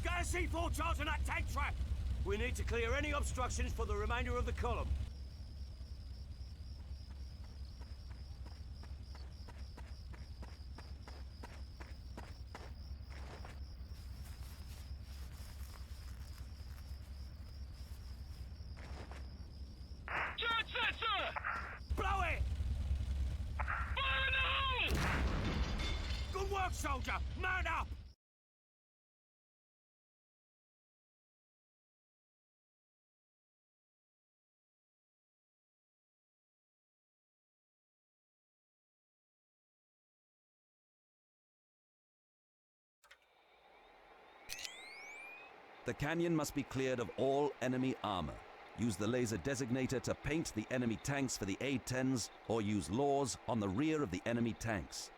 Got a C4 charge on that tank trap! We need to clear any obstructions for the remainder of the column. Blow it! Fire in the hole! Good work, soldier! Mount up! The canyon must be cleared of all enemy armor. Use the laser designator to paint the enemy tanks for the A-10s, or use laws on the rear of the enemy tanks.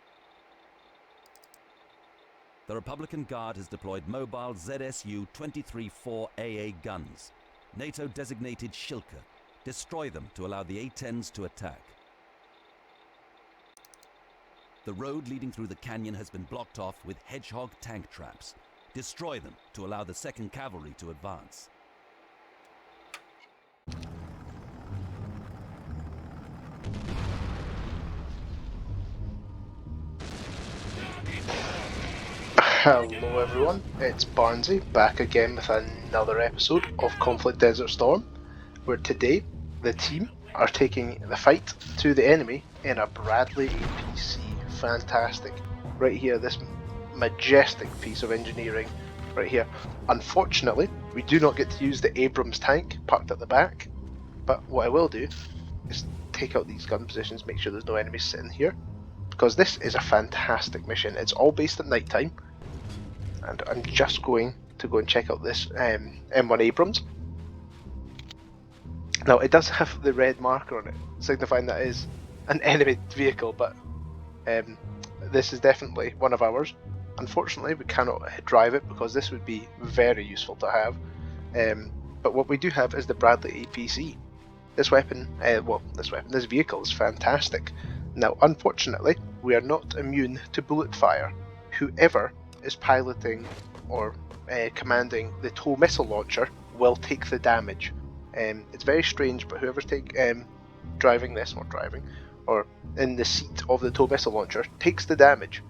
The Republican Guard has deployed mobile ZSU 23-4 AA guns, NATO-designated Shilka. Destroy them to allow the A-10s to attack. The road leading through the canyon has been blocked off with Hedgehog tank traps. Destroy them to allow the 2nd Cavalry to advance. Hello everyone, it's Barnsey back again with another episode of Conflict Desert Storm, where today the team are taking the fight to the enemy in a Bradley APC. Fantastic. Right here, this majestic piece of engineering right here. Unfortunately, we do not get to use the Abrams tank parked at the back, but what I will do is take out these gun positions, make sure there's no enemies sitting here, because this is a fantastic mission. It's all based at night time, and I'm just going to go and check out this M1 Abrams. Now it does have the red marker on it, signifying that it is an enemy vehicle, but this is definitely one of ours. Unfortunately, we cannot drive it because this would be very useful to have. But what we do have is the Bradley APC. This this vehicle is fantastic. Now, unfortunately, we are not immune to bullet fire. Whoever is piloting or commanding the tow missile launcher will take the damage. It's very strange, but whoever's driving this, or in the seat of the tow missile launcher takes the damage.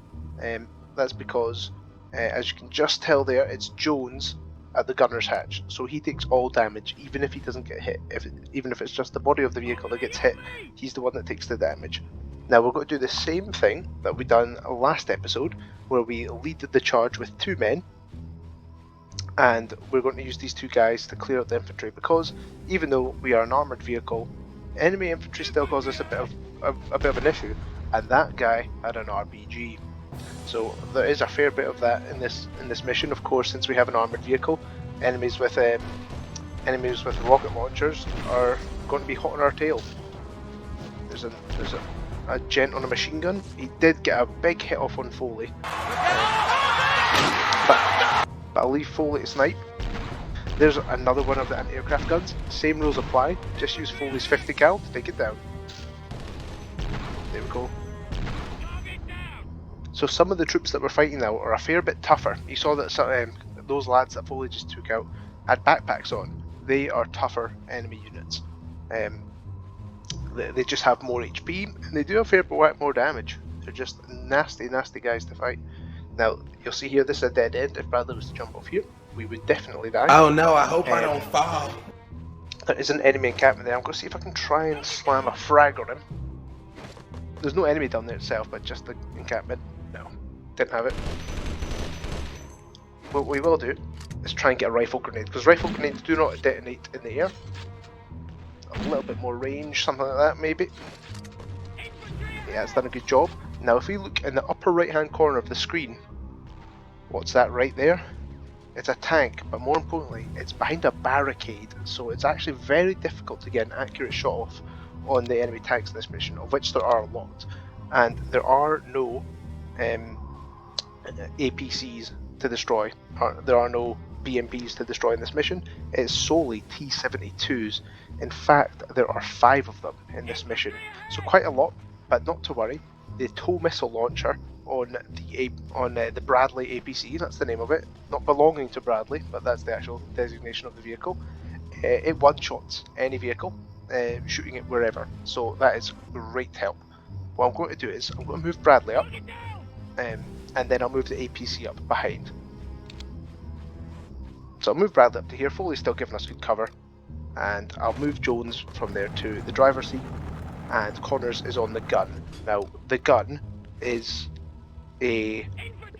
That's because, as you can just tell there, it's Jones at the gunner's hatch, so he takes all damage, even if he doesn't get hit. Even if it's just the body of the vehicle that gets hit, he's the one that takes the damage. Now we're going to do the same thing that we done last episode, where we lead the charge with 2 men, and we're going to use these 2 guys to clear out the infantry, because even though we are an armoured vehicle, enemy infantry still causes us a bit of an issue, and that guy had an RPG. So there is a fair bit of that in this mission. Of course, since we have an armoured vehicle, enemies with rocket launchers are going to be hot on our tail. There's a gent on a machine gun. He did get a big hit off on Foley, but I'll leave Foley to snipe. There's another one of the anti-aircraft guns. Same rules apply. Just use Foley's 50 cal to take it down. There we go. So some of the troops that we're fighting now are a fair bit tougher. You saw that those lads that Foley just took out had backpacks on. They are tougher enemy units. They just have more HP, and they do a fair bit more damage. They're just nasty, nasty guys to fight. Now, you'll see here, this is a dead end. If Bradley was to jump off here, we would definitely die. Oh no, I hope I don't fall. There is an enemy encampment there. I'm going to see if I can try and slam a frag on him. There's no enemy down there itself, but just the encampment. No, didn't have it. What we will do is try and get a rifle grenade, because rifle grenades do not detonate in the air. A little bit more range, something like that maybe. Yeah, it's done a good job. Now if we look in the upper right hand corner of the screen, what's that right there? It's a tank, but more importantly, it's behind a barricade, so it's actually very difficult to get an accurate shot off on the enemy tanks in this mission, of which there are a lot. And there are no APCs to destroy. There are no BMPs to destroy in this mission. It is solely T-72s. In fact, there are 5 of them in this mission, so quite a lot, but not to worry. the tow missile launcher on the Bradley APC. That's the name of it. Not belonging to Bradley, but that's the actual designation of the vehicle. It one-shots any vehicle, shooting it wherever. So that is great help. What I'm going to do is I'm going to move Bradley up, and then I'll move the APC up behind. So I'll move Bradley up to here. Foley's still giving us good cover, and I'll move Jones from there to the driver's seat, and Connors is on the gun. Now the gun is a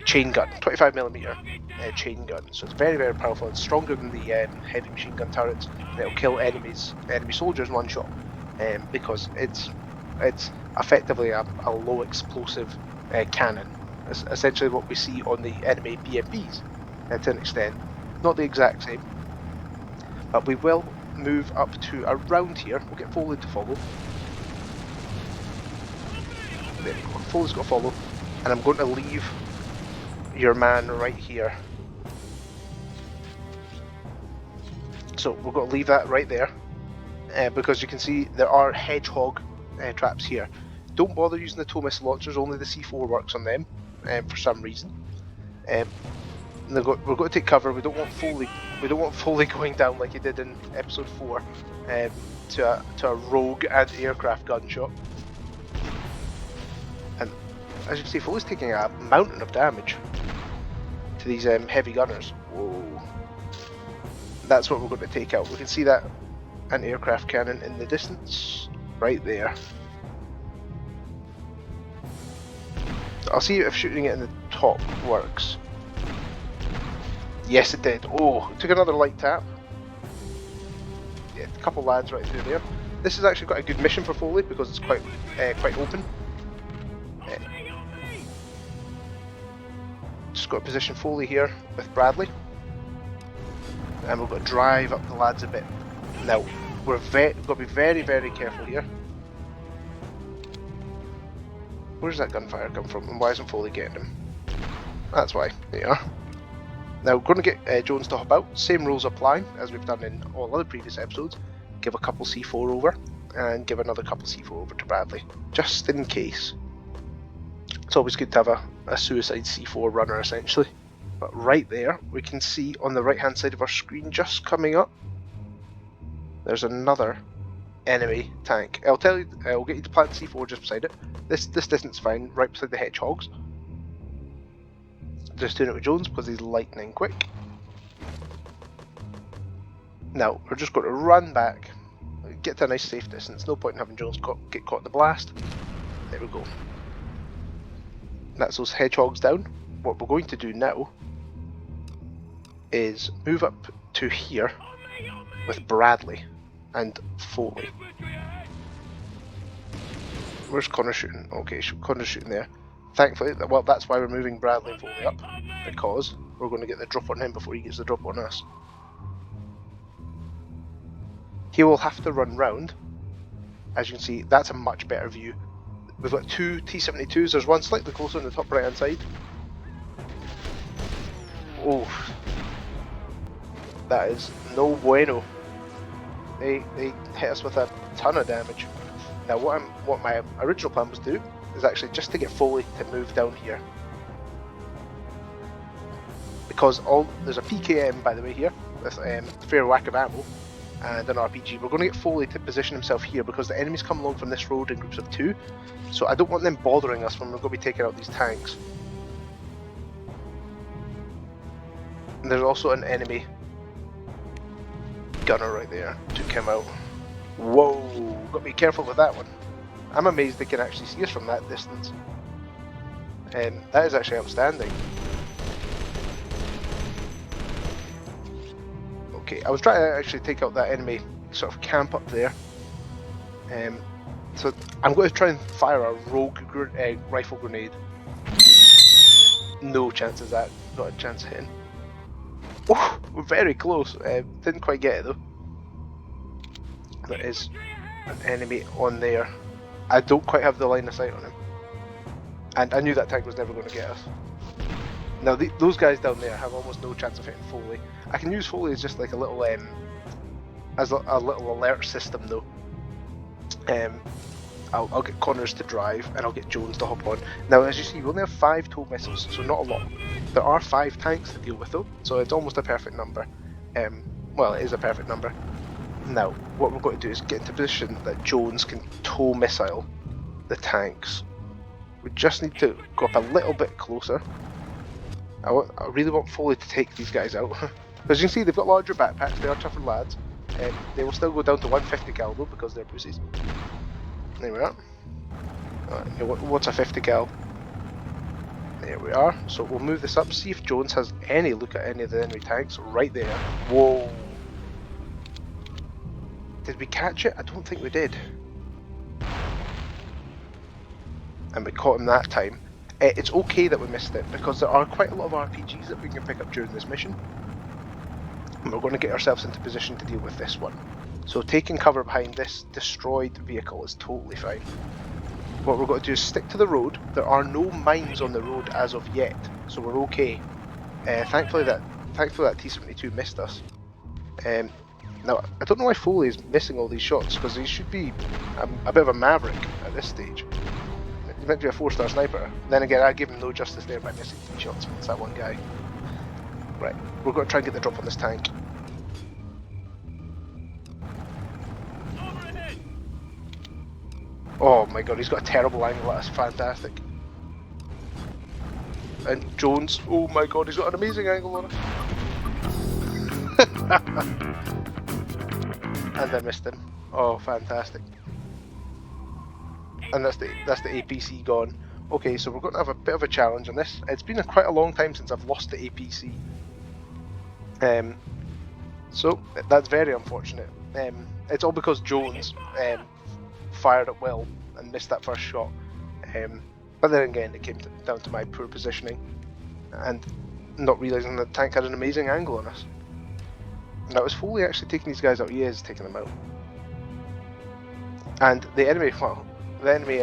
chain gun, 25mm chain gun, so it's very, very powerful. It's stronger than the heavy machine gun turrets, and it'll kill enemy soldiers in one shot, because it's effectively a low explosive cannon. It's essentially what we see on the enemy BMPs to an extent. Not the exact same, but we will move up to around here. We'll get Foley to follow. There we go. Foley's got to follow, and I'm going to leave your man right here. So we're going to leave that right there, because you can see there are hedgehog traps here. Don't bother using the tow missile launchers. Only the C4 works on them for some reason. We're going to take cover. We don't want Foley going down like he did in episode 4 to a rogue anti-aircraft gunshot. And as you can see, Foley's taking a mountain of damage to these heavy gunners. Whoa. That's what we're going to take out. We can see that anti-aircraft cannon in the distance, right there. I'll see if shooting it in the top works. Yes, it did. Oh, it took another light tap. Yeah, a couple lads right through there. This is actually quite a good mission for Foley because it's quite open. Just got to position Foley here with Bradley, and we've got to drive up the lads a bit. Now we've got to be very, very careful here. Where's that gunfire come from, and why isn't Foley getting him? That's why. There you are. Now we're going to get Jones to hop out. Same rules apply as we've done in all other previous episodes. Give a couple C4 over, and give another couple C4 over to Bradley, just in case. It's always good to have a suicide C4 runner, essentially. But right there, we can see on the right hand side of our screen, just coming up, there's another enemy tank. I'll tell you, I'll get you to plant C4 just beside it. This distance is fine, right beside the hedgehogs. Just doing it with Jones because he's lightning quick. Now we're just going to run back, get to a nice safe distance. No point in having Jones get caught in the blast. There we go. That's those hedgehogs down. What we're going to do now is move up to here with Bradley and Foley. Where's Connor shooting? Okay, Connor's shooting there. Thankfully, well, that's why we're moving Bradley and Foley up, because we're going to get the drop on him before he gets the drop on us. He will have to run round. As you can see, that's a much better view. We've got two T-72s. There's one slightly closer on the top right hand side. Oh, that is no bueno. They hit us with a ton of damage. Now what my original plan was to do is actually just to get Foley to move down here, because there's a PKM by the way here with a fair whack of ammo and an RPG. We're going to get Foley to position himself here because the enemies come along from this road in groups of 2, so I don't want them bothering us when we're going to be taking out these tanks. And there's also an enemy gunner right there. Took him out. Whoa, got to be careful with that one. I'm amazed they can actually see us from that distance. That is actually outstanding. Okay, I was trying to actually take out that enemy sort of camp up there. So I'm going to try and fire a rogue rifle grenade. No chance of that. Not a chance of hitting. Oh, we're very close. Didn't quite get it though. There is an enemy on there. I don't quite have the line of sight on him, and I knew that tank was never going to get us. Now those guys down there have almost no chance of hitting Foley. I can use Foley as just like a little a little alert system though. I'll get Connors to drive, and I'll get Jones to hop on. Now, as you see, we only have 5 tow missiles, so not a lot. There are 5 tanks to deal with, though, so it's almost a perfect number. Well, it is a perfect number. Now, what we're going to do is get into position that Jones can tow missile the tanks. We just need to go up a little bit closer. I really want Foley to take these guys out. As you can see, they've got larger backpacks, they are tougher lads. They will still go down to 150 cal though, because they're pussies. There we are. What's a 50 cal? There we are. So we'll move this up, see if Jones has any look at any of the enemy tanks. Right there. Whoa. Did we catch it? I don't think we did. And we caught him that time. It's okay that we missed it, because there are quite a lot of RPGs that we can pick up during this mission. And we're going to get ourselves into position to deal with this one. So taking cover behind this destroyed vehicle is totally fine. What we're going to do is stick to the road. There are no mines on the road as of yet, so we're okay. Thankfully that T-72 missed us. Now, I don't know why Foley is missing all these shots, because he should be a bit of a maverick at this stage. He's meant to be a 4-star sniper. Then again, I give him no justice there by missing 3 shots against that one guy. Right, we're going to try and get the drop on this tank. Oh my god, he's got a terrible angle, that's fantastic. And Jones, oh my god, he's got an amazing angle on it. And I missed him. Oh, fantastic. And that's the APC gone. Okay, so we're going to have a bit of a challenge on this. It's been quite a long time since I've lost the APC. So that's very unfortunate. It's all because Jones fired at will and missed that first shot. But then again, it came down to my poor positioning and not realising the tank had an amazing angle on us. Now, was Foley actually taking these guys out? He is taking them out. And the enemy, well, the enemy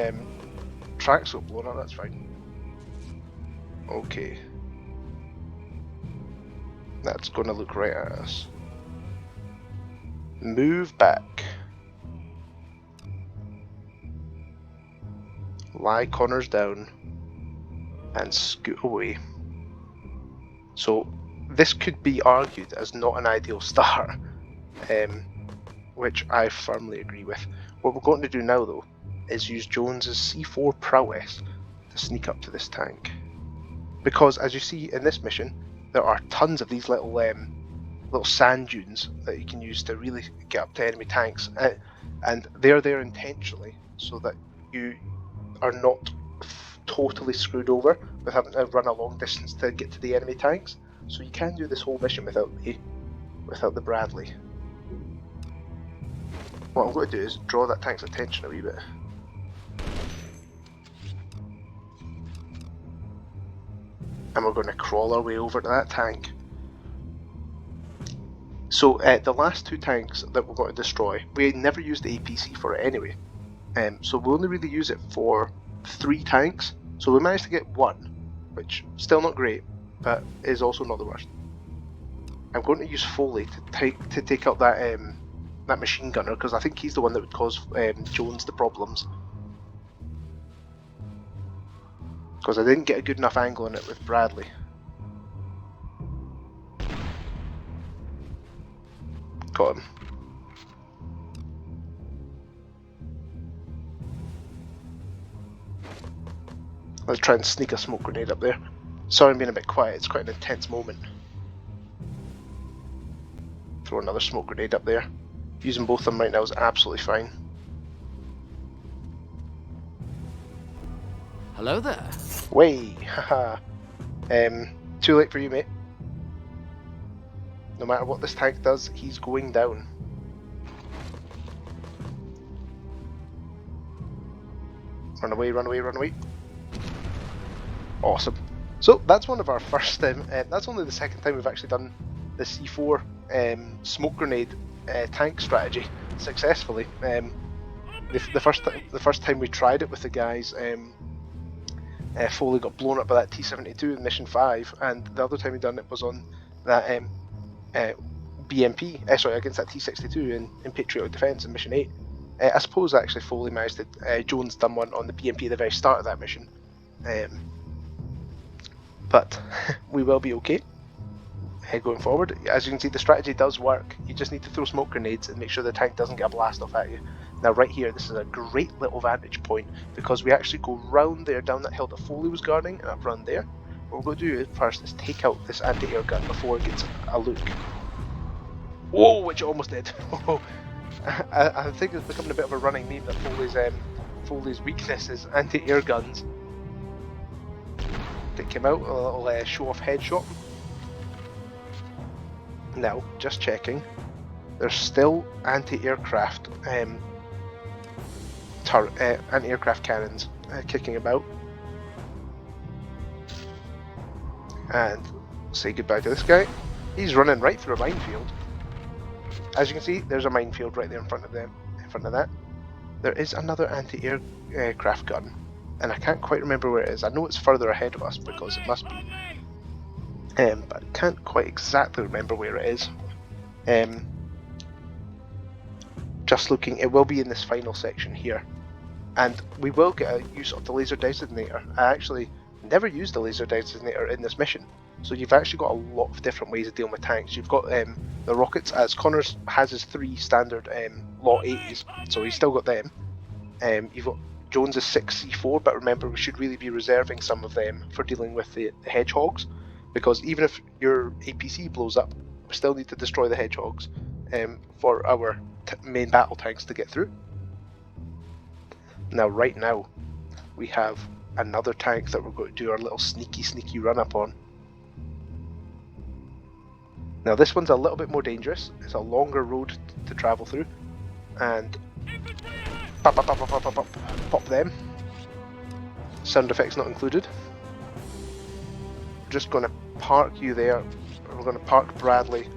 tracks got blown up, that's fine. Okay. That's going to look right at us. Move back. Lie Connors down. And scoot away. So, this could be argued as not an ideal start. Which I firmly agree with. What we're going to do now, though, is use Jones's C4 prowess to sneak up to this tank. Because, as you see in this mission, there are tons of these little sand dunes that you can use to really get up to enemy tanks, and they're there intentionally so that you are not totally screwed over with having to run a long distance to get to the enemy tanks. So you can do this whole mission without the Bradley. What I'm going to do is draw that tank's attention a wee bit. And we're going to crawl our way over to that tank. So the last 2 tanks that we're going to destroy, we never used the APC for it anyway. So we'll only really use it for 3 tanks. So we managed to get 1, which still not great, but is also not the worst. I'm going to use Foley to take out that machine gunner, because I think he's the one that would cause Jones the problems. Because I didn't get a good enough angle on it with Bradley. Got him. Let's try and sneak a smoke grenade up there. Sorry I'm being a bit quiet, it's quite an intense moment. Throw another smoke grenade up there. Using both of them right now is absolutely fine. Hello there. Way, haha. Too late for you, mate. No matter what this tank does, he's going down. Run away, run away, run away. Awesome. So that's one of our first time. That's only the second time we've actually done the C4 smoke grenade tank strategy successfully. The first time we tried it with the guys, Foley got blown up by that T-72 in Mission 5, and the other time we done it was on that BMP, sorry, against that T-62 in Patriotic Defence in Mission 8. I suppose actually Foley managed to, Jones done one on the BMP at the very start of that mission. But we will be okay going forward. As you can see, the strategy does work. You just need to throw smoke grenades and make sure the tank doesn't get a blast off at you. Now right here, this is a great little vantage point because we actually go round there down that hill that Foley was guarding and up around there. What we're going to do first is take out this anti-air gun before it gets a look. Whoa, which it almost did. I think it's becoming a bit of a running meme that Foley's weakness is anti-air guns. Take him out, a little show-off headshot. Now, just checking, there's still anti-aircraft anti-aircraft cannons kicking about. And say goodbye to this guy. He's running right through a minefield. As you can see, there's a minefield right there in front of them. In front of that, there is another anti-aircraft gun, and I can't quite remember where it is. I know it's further ahead of us because it must be. But I can't quite exactly remember where it is. Just looking, it will be in this final section here. And we will get a use of the laser designator. I actually never used the laser designator in this mission. So you've actually got a lot of different ways of dealing with tanks. You've got the rockets, as Connors has his 3 standard Lot 80s, so he's still got them. You've got Jones's 6 C4, but remember we should really be reserving some of them for dealing with the hedgehogs. Because even if your APC blows up, we still need to destroy the hedgehogs for our main battle tanks to get through. Now, right now, we have another tank that we're going to do our little sneaky run up on. Now, this one's a little bit more dangerous. It's a longer road to travel through, and pop them. Sound effects not included. Just going to park you there. We're going to park Bradley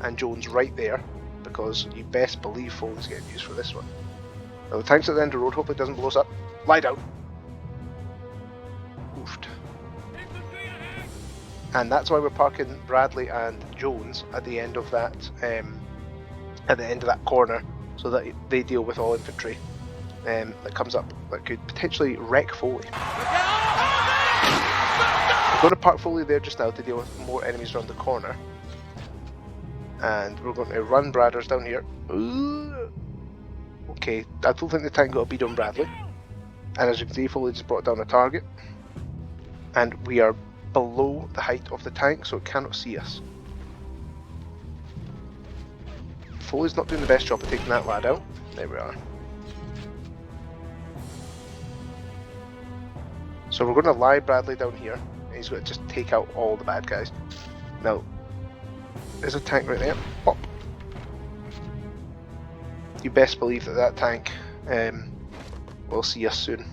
and Jones right there because you best believe Foley's getting used for this one. Now the tank's at the end of the road, hopefully it doesn't blow us up. Lie down. Oofed. And that's why we're parking Bradley and Jones at the end of that corner, so that they deal with all infantry that comes up that could potentially wreck Foley. We're going to park Foley there just now to deal with more enemies around the corner. And we're going to run Bradders down here. Ooh. Okay, I don't think the tank got a bead on Bradley. And as you can see, Foley just brought down a target. And we are below the height of the tank, so it cannot see us. Foley's not doing the best job of taking that lad out. There we are. So we're going to lie Bradley down here. He's going to just take out all the bad guys. Now, there's a tank right there. Pop. You best believe that that tank will see us soon.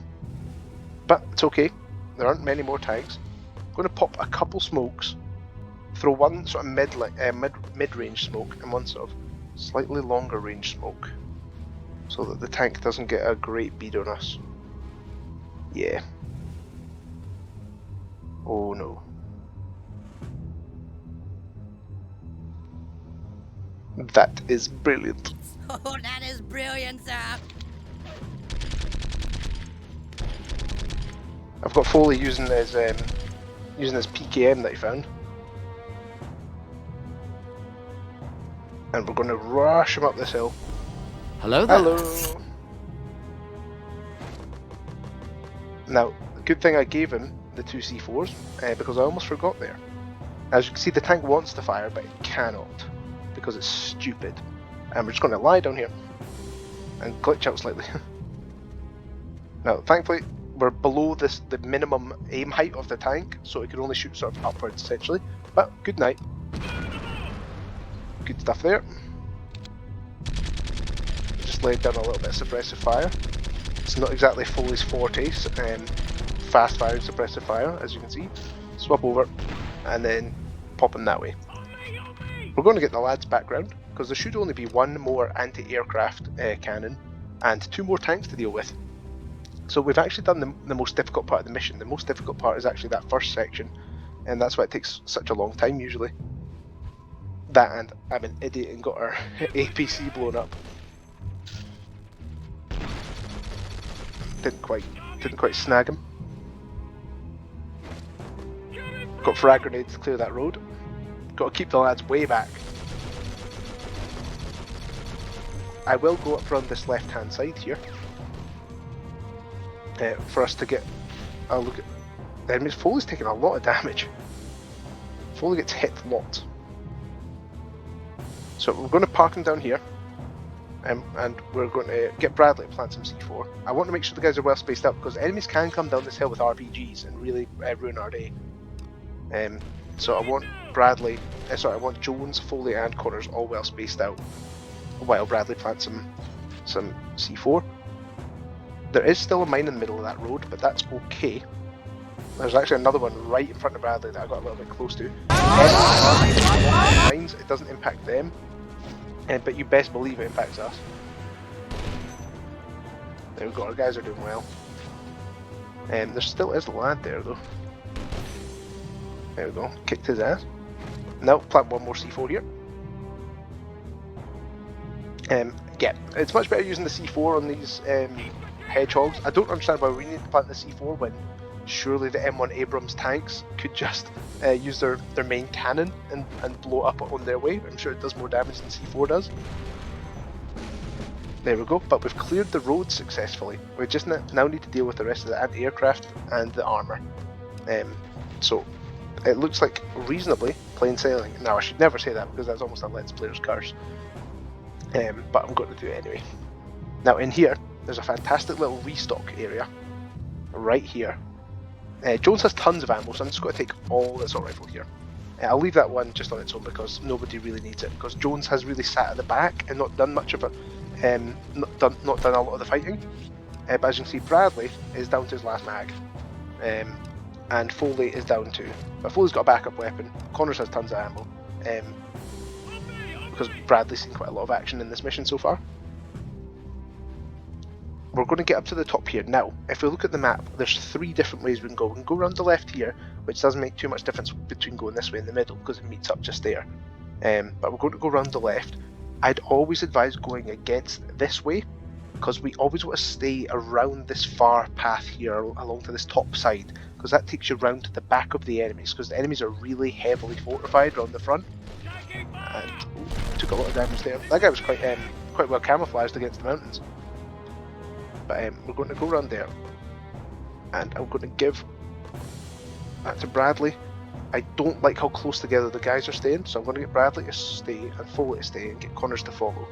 But it's okay. There aren't many more tanks. I'm going to pop a couple smokes. Throw one sort of mid-range smoke and one sort of slightly longer range smoke, so that the tank doesn't get a great bead on us. Yeah. Oh no. That is brilliant. Oh, that is brilliant, sir. I've got Foley using his PKM that he found. And we're going to rush him up this hill. Hello there. Hello. Now, the good thing I gave him the 2 C4s, because I almost forgot there. As you can see, the tank wants to fire, but it cannot, because it's stupid. And we're just going to lie down here and glitch out slightly. Now, thankfully, we're below the minimum aim height of the tank, so it can only shoot sort of upwards, essentially. But, good night. Good stuff there. Just laid down a little bit of suppressive fire. It's not exactly Foley's forte, fast firing suppressive fire, as you can see. Swap over, and then pop him that way. We're going to get the lad's background, because there should only be one more anti-aircraft cannon, and 2 more tanks to deal with. So we've actually done the most difficult part of the mission. The most difficult part is actually that first section, and that's why it takes such a long time usually. That, and I'm an idiot and got our APC blown up. didn't quite snag him. Got frag grenades to clear that road. Got to keep the lads way back. I will go up around this left hand side here for us to get a look at the enemies. Foley's taking a lot of damage. Foley gets hit lots. So we're going to park him down here. And we're going to get Bradley to plant some C4. I want to make sure the guys are well spaced out because enemies can come down this hill with RPGs and really ruin our day. So I want I want Jones, Foley and Connors all well spaced out while Bradley plants some C4. There is still a mine in the middle of that road, but that's okay. There's actually another one right in front of Bradley that I got a little bit close to. Mines, it doesn't impact them. But you best believe it impacts us. There we go, our guys are doing well. There still is a lad there though. There we go, kicked his ass. Now plant one more C4 here. Yeah, it's much better using the C4 on these hedgehogs. I don't understand why we need to plant the C4 when surely the M1 Abrams tanks could just use their main cannon and blow up on their way. I'm sure it does more damage than C4 does. There we go, but we've cleared the road successfully. We just now need to deal with the rest of the anti-aircraft and the armour. So it looks like reasonably plain sailing. Now I should never say that because that's almost a Let's Player's curse. But I'm going to do it anyway. Now in here, there's a fantastic little restock area right here. Jones has tons of ammo, so I'm just going to take all the assault rifle here. I'll leave that one just on its own because nobody really needs it. Because Jones has really sat at the back and not done much of it, not done a lot of the fighting. But as you can see, Bradley is down to his last mag, and Foley is down too. But Foley's got a backup weapon. Connors has tons of ammo, because Bradley's seen quite a lot of action in this mission so far. We're going to get up to the top here. Now, if we look at the map, there's 3 different ways we can go. We can go around the left here, which doesn't make too much difference between going this way in the middle, because it meets up just there. But we're going to go around the left. I'd always advise going against this way, because we always want to stay around this far path here, along to this top side, because that takes you round to the back of the enemies, because the enemies are really heavily fortified around the front. And took a lot of damage there. That guy was quite well camouflaged against the mountains. But we're going to go around there, and I'm going to give that to Bradley. I don't like how close together the guys are staying, so I'm going to get Bradley to stay and Foley to stay and get Connors to follow.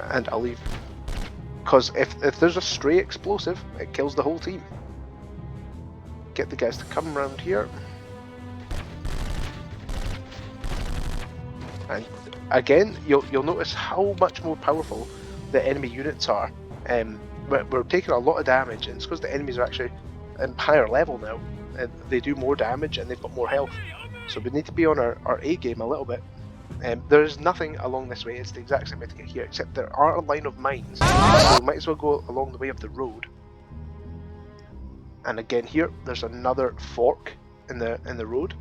And I'll leave, because if there's a stray explosive, it kills the whole team. Get the guys to come around here. And again, you'll notice how much more powerful the enemy units are. We're taking a lot of damage, and it's because the enemies are actually higher level now. They do more damage and they've got more health. So we need to be on our A game a little bit. There's nothing along this way, it's the exact same way to get here, except there are a line of mines. So we might as well go along the way of the road. And again here, there's another fork in the road.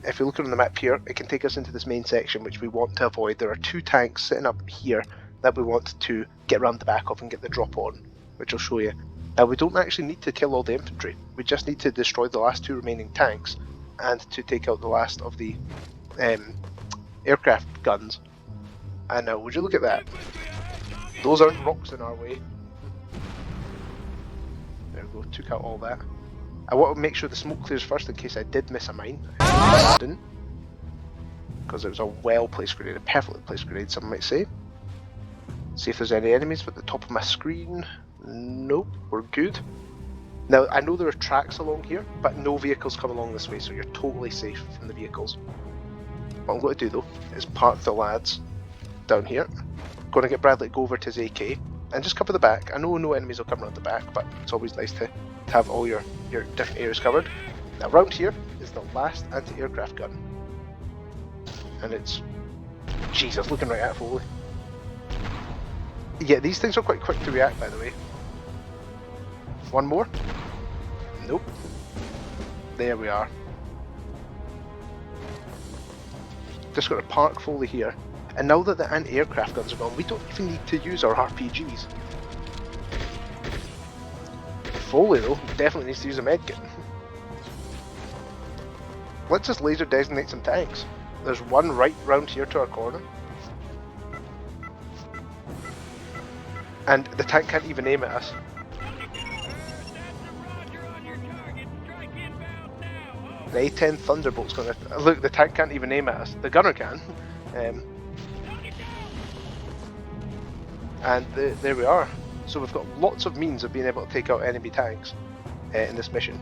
If you look on the map here, it can take us into this main section, which we want to avoid. There are 2 tanks sitting up here that we want to get around the back of and get the drop on, which I'll show you. Now we don't actually need to kill all the infantry, we just need to destroy the last 2 remaining tanks and to take out the last of the aircraft guns. And now would you look at that, those aren't rocks in our way. There we go, took out all that. I want to make sure the smoke clears first in case I did miss a mine. I didn't, because it was a well placed grenade, a perfectly placed grenade some might say. See if there's any enemies at the top of my screen. Nope, we're good. Now I know there are tracks along here, but no vehicles come along this way, so you're totally safe from the vehicles. What I'm going to do though is park the lads down here. I'm going to get Bradley to go over to his AK and just cover the back. I know no enemies will come around the back, but it's always nice to have all your different areas covered. Now round here is the last anti-aircraft gun, and it's Jesus looking right at Foley. Yeah, these things are quite quick to react, by the way. One more? Nope. There we are. Just got to park Foley here. And now that the anti-aircraft guns are gone, we don't even need to use our RPGs. Foley though, definitely needs to use a medkit. Let's just laser designate some tanks. There's one right round here to our corner. And the tank can't even aim at us. The A-10 Thunderbolt's gonna... Look, the tank can't even aim at us. The gunner can. And there we are. So we've got lots of means of being able to take out enemy tanks in this mission.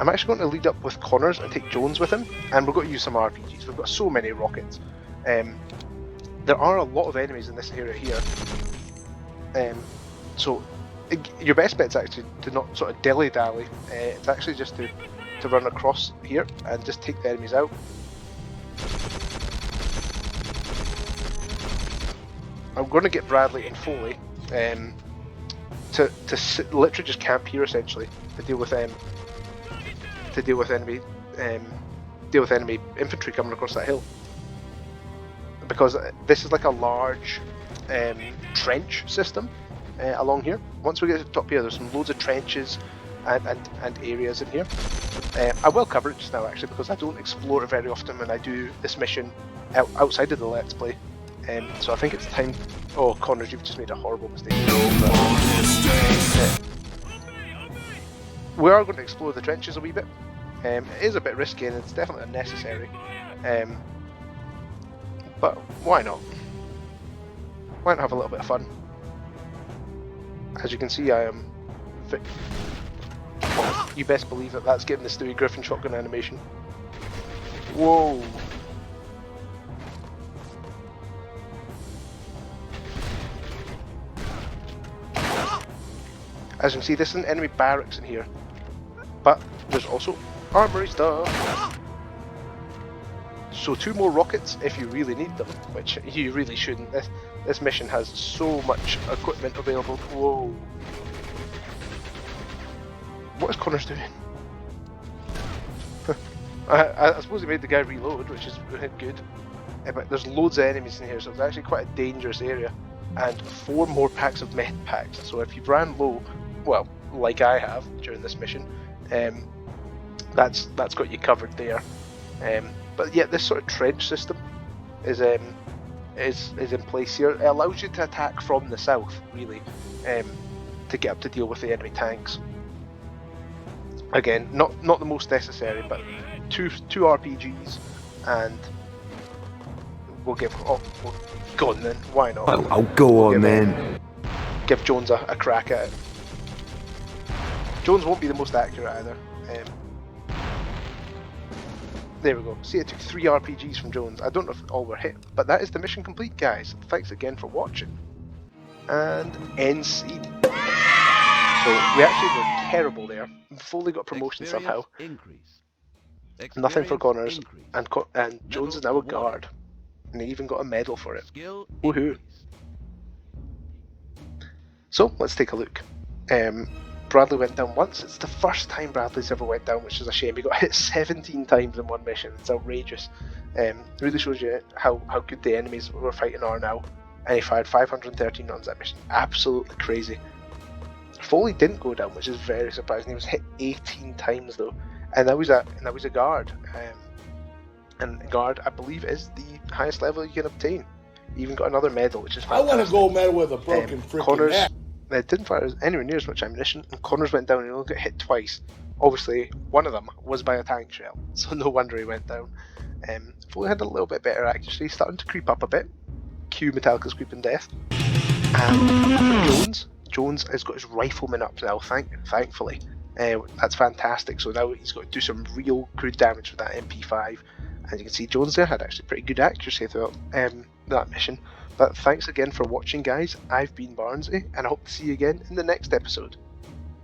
I'm actually going to lead up with Connors and take Jones with him, and we're going to use some RPGs. We've got so many rockets. There are a lot of enemies in this area here. So your best bet's actually to not sort of dilly-dally. It's actually just to run across here and just take the enemies out. I'm going to get Bradley and Foley to literally just camp here essentially to deal with enemy infantry coming across that hill, because this is like a large trench system along here. Once we get to the top here, there's some loads of trenches and areas in here. I will cover it just now actually, because I don't explore it very often when I do this mission outside of the Let's Play. So I think it's time... Oh, Connors, you've just made a horrible mistake. We are going to explore the trenches a wee bit. It is a bit risky and it's definitely unnecessary. But why not? Why not have a little bit of fun? As you can see, I am... Oh, you best believe that that's getting the Stewie Griffin shotgun animation. Whoa! As you can see, this is an enemy barracks in here, but there's also armory stuff. So 2 more rockets if you really need them, which you really shouldn't. This mission has so much equipment available. Whoa! What is Connors doing? I suppose he made the guy reload, which is good. But there's loads of enemies in here, so it's actually quite a dangerous area. And 4 more packs of med packs. So if you've ran low, well, like I have during this mission, that's got you covered there. But yeah, this sort of trench system is in place here. It allows you to attack from the south, really, to get up to deal with the enemy tanks. Again, not the most necessary, but two RPGs, and we'll give... Oh, well, go on then, why not? I'll go on then. Give Jones a crack at it. Jones won't be the most accurate either. There we go. See, it took 3 RPGs from Jones. I don't know if all were hit, but that is the mission complete, guys. Thanks again for watching. And end scene. So we actually were terrible there. Foley got promotion somehow. Nothing for Connors, and Jones is now a guard, and he even got a medal for it. Woohoo! So let's take a look. Bradley went down once. It's the first time Bradley's ever went down, which is a shame. He got hit 17 times in one mission. It's outrageous. Really shows you how good the enemies we're fighting are now. And he fired 513 rounds that mission. Absolutely crazy. Foley didn't go down, which is very surprising. He was hit 18 times though, and that was a guard. And guard, I believe, is the highest level you can obtain. He even got another medal, which is fantastic. I want a gold medal with a broken freaking Connors, neck. It didn't fire anywhere near as much ammunition, and Connors went down and he only got hit twice. Obviously, one of them was by a tank shell, so no wonder he went down. Foley had a little bit better accuracy, starting to creep up a bit. Cue Metallica's Creeping Death. And Jones has got his rifleman up now, thankfully. That's fantastic, so now he's got to do some real good damage with that MP5. As you can see, Jones there had actually pretty good accuracy throughout that mission. But thanks again for watching, guys. I've been Barnsley, and I hope to see you again in the next episode.